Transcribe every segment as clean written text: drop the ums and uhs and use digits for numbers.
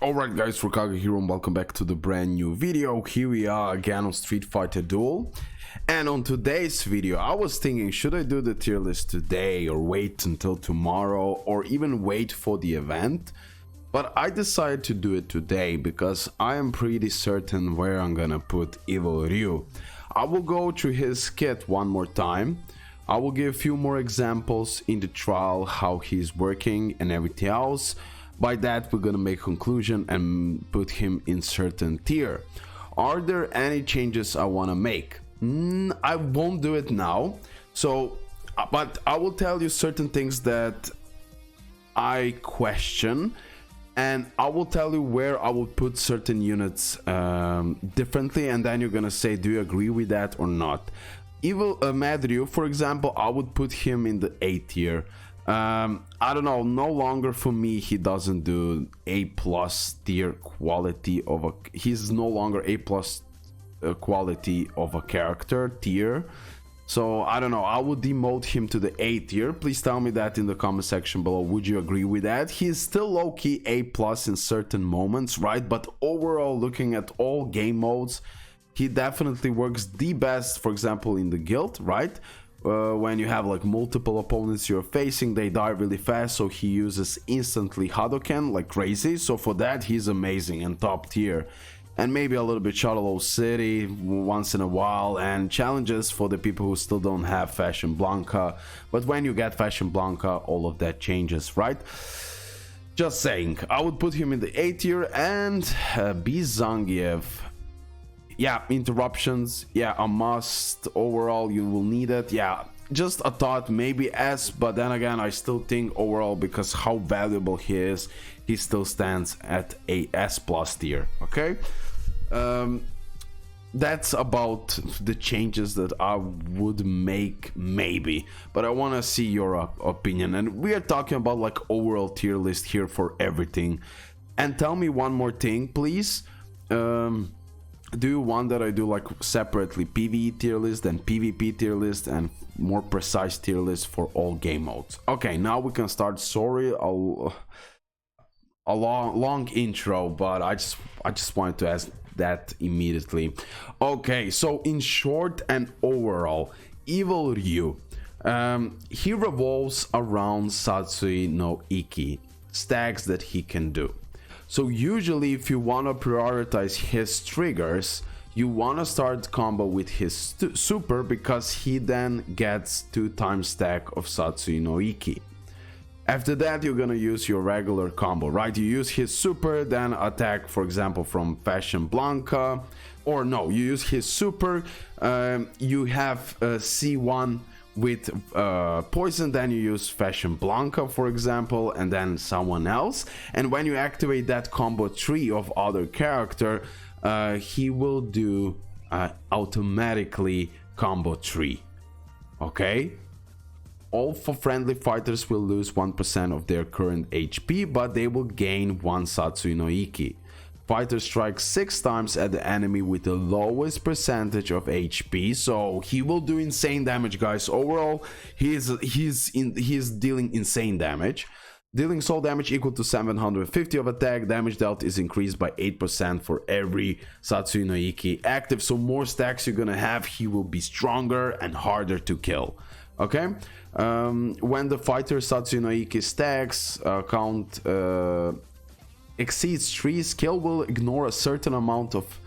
Alright guys, RoKage here and welcome back to the brand new video. Here we are again on Street Fighter Duel. And on today's video, I was thinking, should I do the tier list today or wait until tomorrow or even wait for the event? But I decided to do it today because I am pretty certain where I'm gonna put RYU. I will go through his kit one more time. I will give a few more examples in the trial, how he's working and everything else. By that, we're gonna make conclusion and put him in certain tier. Are there any changes I want to make? I won't do it now. But I will tell you certain things that I question, and I will tell you where I will put certain units differently, and then you're gonna say, do you agree with that or not? Madryu, for example, I would put him in the A tier. I don't know, no longer for me he doesn't do A+ tier quality of a, he's no longer A+ quality of a character tier. So I don't know, I would demote him to the A tier. Please tell me that in the comment section below. Would you agree with that? He's still low-key A+ in certain moments, right? But overall, looking at all game modes, he definitely works the best, for example in the guild, right? When you have like multiple opponents you're facing, they die really fast, so he uses instantly Hadouken like crazy. So for that, he's amazing and top tier. And maybe a little bit Shuttle City once in a while, and challenges for the people who still don't have Fashion Blanca. But when you get Fashion Blanca, all of that changes, right? Just saying, I would put him in the A tier. And Bizangiev, yeah, interruptions, yeah, a must. Overall, you will need it. Yeah, just a thought, maybe S, but then again, I still think overall, because how valuable he is, he still stands at a S+ tier. Okay, that's about the changes that I would make, maybe, but I want to see your opinion. And we are talking about like overall tier list here for everything. And tell me one more thing, please. Do you want that I do like separately PvE tier list and PvP tier list and more precise tier list for all game modes? Okay, now we can start. Sorry, a long intro, but I just wanted to ask that immediately. Okay, so in short and overall, RYU, he revolves around Satsui no Iki, stacks that he can do. So usually if you want to prioritize his triggers, you want to start combo with his super, because he then gets 2x stack of Satsui no Iki. After that, you're gonna use your regular combo, right? You use his super, then attack, for example, from Fashion Blanca, or no, you use his super, you have C1 with poison, then you use Fashion Blanca, for example, and then someone else. And when you activate that combo tree of other character, he will do automatically combo tree. Okay, all for friendly fighters will lose 1% of their current HP, but they will gain 1 Satsui no Iki. Fighter strikes 6 times at the enemy with the lowest percentage of HP, so he will do insane damage, guys. Overall, he's dealing insane damage. Dealing soul damage equal to 750 of attack. Damage dealt is increased by 8% for every Satsui no Iki active. So more stacks you're gonna have, he will be stronger and harder to kill. Okay, when the fighter Satsui no Iki stacks count exceeds 3, skill will ignore a certain amount of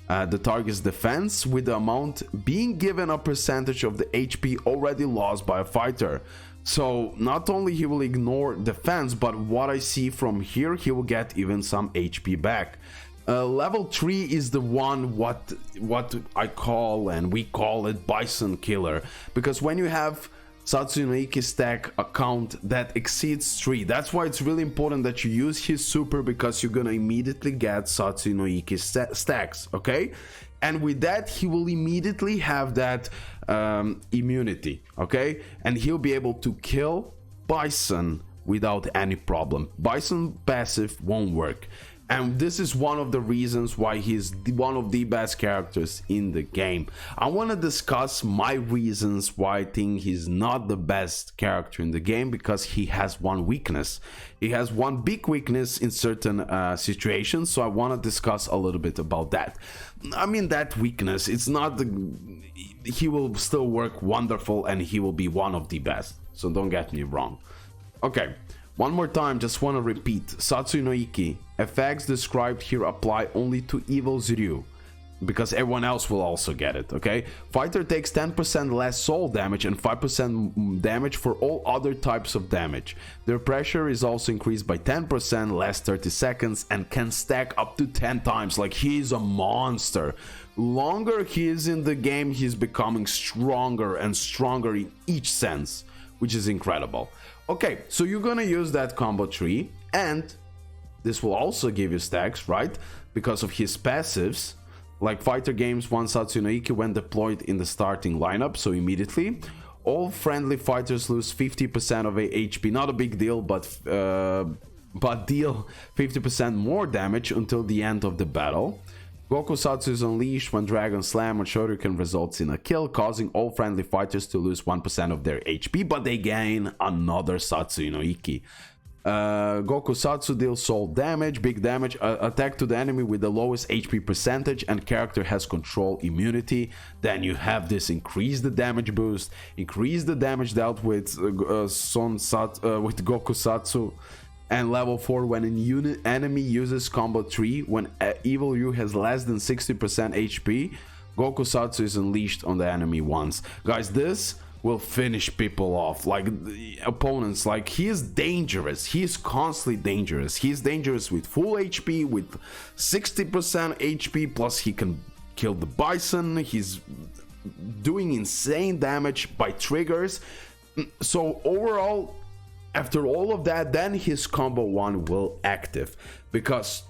the target's defense, with the amount being given a percentage of the HP already lost by a fighter. So not only he will ignore defense, but what I see from here, he will get even some HP back. Level 3 is the one what I call, and we call it, Bison Killer, because when you have Satsui no Iki stack account that exceeds 3, that's why it's really important that you use his super, because you're gonna immediately get Satsui no Iki stacks. Okay, and with that he will immediately have that immunity. Okay, and he'll be able to kill Bison without any problem. Bison passive won't work. And this is one of the reasons why he's one of the best characters in the game. I want to discuss my reasons why I think he's not the best character in the game, because he has one weakness. He has one big weakness in certain situations, so I want to discuss a little bit about that. I mean, that weakness, it's not the... he will still work wonderful and he will be one of the best, so don't get me wrong. Okay, one more time, just want to repeat. Satsui no Iki, effects described here apply only to evil RYU, because everyone else will also get it, okay? Figter takes 10% less soul damage and 5% damage for all other types of damage. Their pressure is also increased by 10%, less 30 seconds, and can stack up to 10 times. Like, he's a monster. Longer he is in the game, he's becoming stronger and stronger in each sense, which is incredible. Okay, so you're gonna use that combo tree, and this will also give you stacks, right? Because of his passives. Like, Figter gains one Satsui no Iki when deployed in the starting lineup, so immediately. All friendly fighters lose 50% of HP, not a big deal, but deal 50% more damage until the end of the battle. Gokusatsu is unleashed when Dragon Slam or Shoryuken results in a kill, causing all friendly fighters to lose 1% of their HP, but they gain another Satsui no Iki. Gokusatsu deals soul damage, big damage, attack to the enemy with the lowest HP percentage, and character has control immunity. Then you have this increase the damage boost, increase the damage dealt with with Gokusatsu. And level 4 when an enemy uses combo 3 when evil RYU has less than 60% HP, Gokusatsu is unleashed on the enemy once. Guys, this will finish people off, like opponents. Like, he is dangerous, he is constantly dangerous. He is dangerous with full HP, with 60% HP, plus he can kill the bison. He's doing insane damage by triggers. So overall, after all of that, then his combo 1 will active, because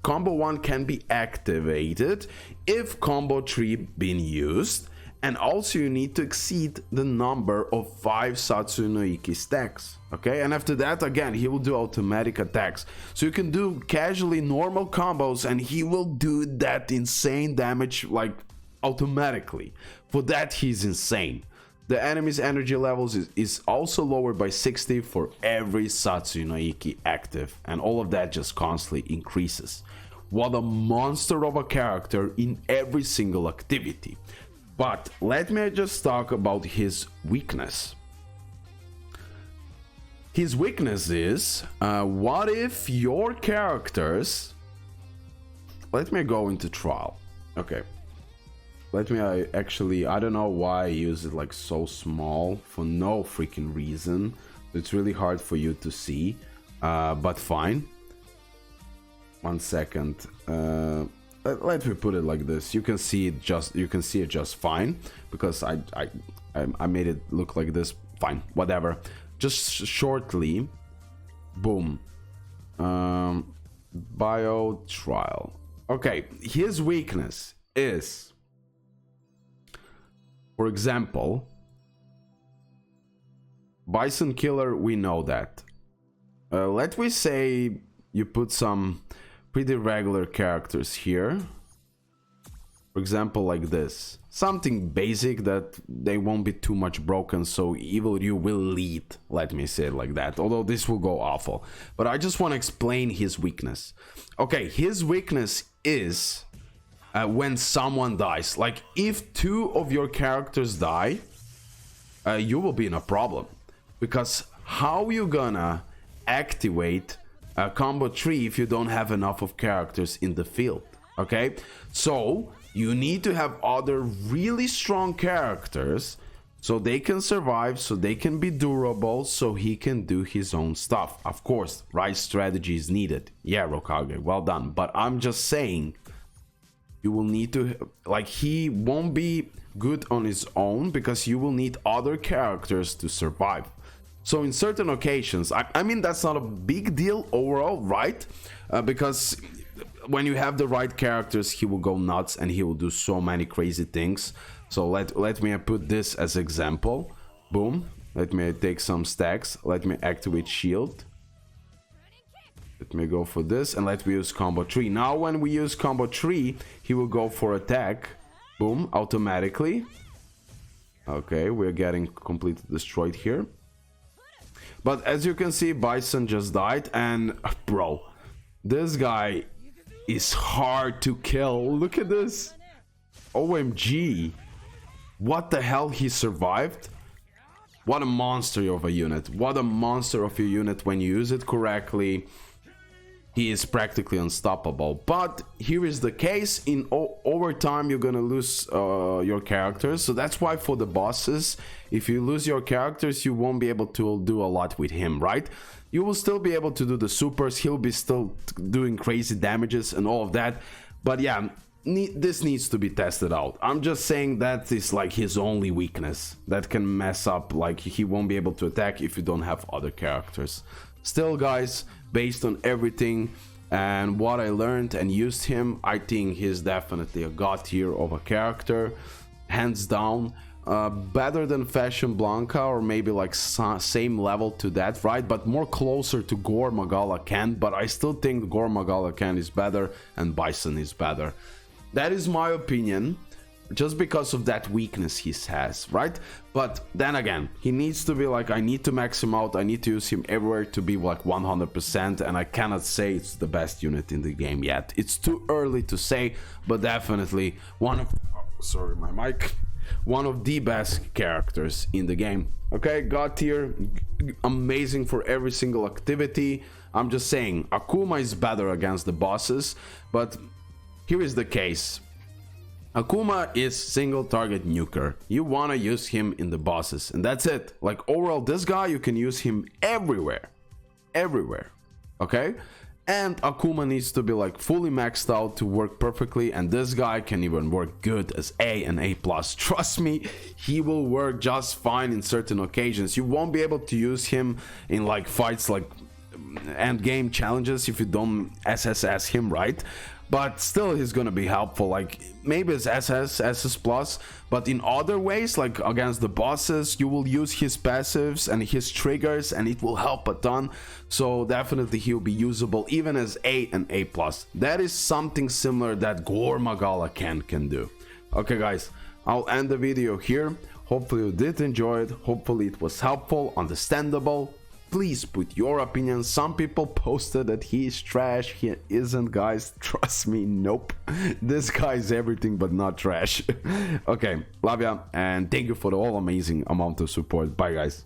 combo 1 can be activated if combo 3 been used, and also you need to exceed the number of 5 Satsui no Iki stacks, okay? And after that, again, he will do automatic attacks, so you can do casually normal combos and he will do that insane damage, like, automatically. For that, he's insane. The enemy's energy levels is also lowered by 60 for every Satsui no Iki active, and all of that just constantly increases. What a monster of a character in every single activity. But let me just talk about his weakness. His weakness is, what if your characters... Let me go into trial. Okay. Let me actually, I don't know why I use it like so small for no freaking reason. It's really hard for you to see, but fine. 1 second. Let me put it like this. You can see it just fine, because I made it look like this. Fine, whatever. Just shortly. Boom. Bio trial. Okay, his weakness is, for example, Bison Killer, we know that. Let me say you put some pretty regular characters here. For example, like this. Something basic that they won't be too much broken, so evil RYU will lead. Let me say it like that. Although this will go awful. But I just want to explain his weakness. Okay, his weakness is... when someone dies. Like, if 2 of your characters die, you will be in a problem, because how you gonna activate a combo 3 if you don't have enough of characters in the field? Okay, so you need to have other really strong characters so they can survive, so they can be durable, so he can do his own stuff. Of course, right strategy is needed. Yeah, RoKage, well done. But I'm just saying, you will need to, like, he won't be good on his own, because you will need other characters to survive. So in certain occasions, I mean, that's not a big deal overall, right? Because when you have the right characters, he will go nuts and he will do so many crazy things. So let me put this as example. Boom. Let me take some stacks. Let me activate shield. Let me go for this and let me use combo 3. Now when we use combo 3, he will go for attack. Boom, automatically. Okay, we're getting completely destroyed here. But as you can see, Bison just died, and bro, this guy is hard to kill. Look at this. OMG. What the hell, he survived? What a monster of a unit. What a monster of a unit when you use it correctly. He is practically unstoppable. But here is the case. In over time, you're gonna lose your characters. So that's why for the bosses, if you lose your characters, you won't be able to do a lot with him, right? You will still be able to do the supers. He'll be still doing crazy damages and all of that. But yeah, this needs to be tested out. I'm just saying that is like his only weakness that can mess up. Like, he won't be able to attack if you don't have other characters. Still, guys, based on everything and what I learned and used him, I think he's definitely a god tier of a character, hands down. Better than Fashion Blanca, or maybe like same level to that, right? But more closer to Gore Magala Ken. But I still think Gore Magala Ken is better and Bison is better. That is my opinion, just because of that weakness he has, right? But then again, he needs to be like, I need to max him out, I need to use him everywhere to be like 100%, and I cannot say it's the best unit in the game yet. It's too early to say, but definitely one of, oh, sorry, my mic, one of the best characters in the game. Okay, god tier, amazing for every single activity. I'm just saying, Akuma is better against the bosses, but here is the case. Akuma is single target nuker. You want to use him in the bosses, and that's it. Like, overall, this guy, you can use him everywhere. Everywhere. Okay? And Akuma needs to be like fully maxed out to work perfectly, and this guy can even work good as A and A+. Trust me, he will work just fine in certain occasions. You won't be able to use him in like fights like end game challenges if you don't SSS him, right? But still, he's gonna be helpful, like maybe as SS plus, but in other ways, like against the bosses, you will use his passives and his triggers, and it will help a ton. So definitely he'll be usable even as A and A+. That is something similar that Gore Magala can do. Okay, guys, I'll end the video here. Hopefully you did enjoy it. Hopefully it was helpful, understandable. Please put your opinion. Some people posted that he is trash. He isn't, guys. Trust me, nope. This guy is everything but not trash. Okay, love ya, and thank you for the all amazing amount of support. Bye, guys.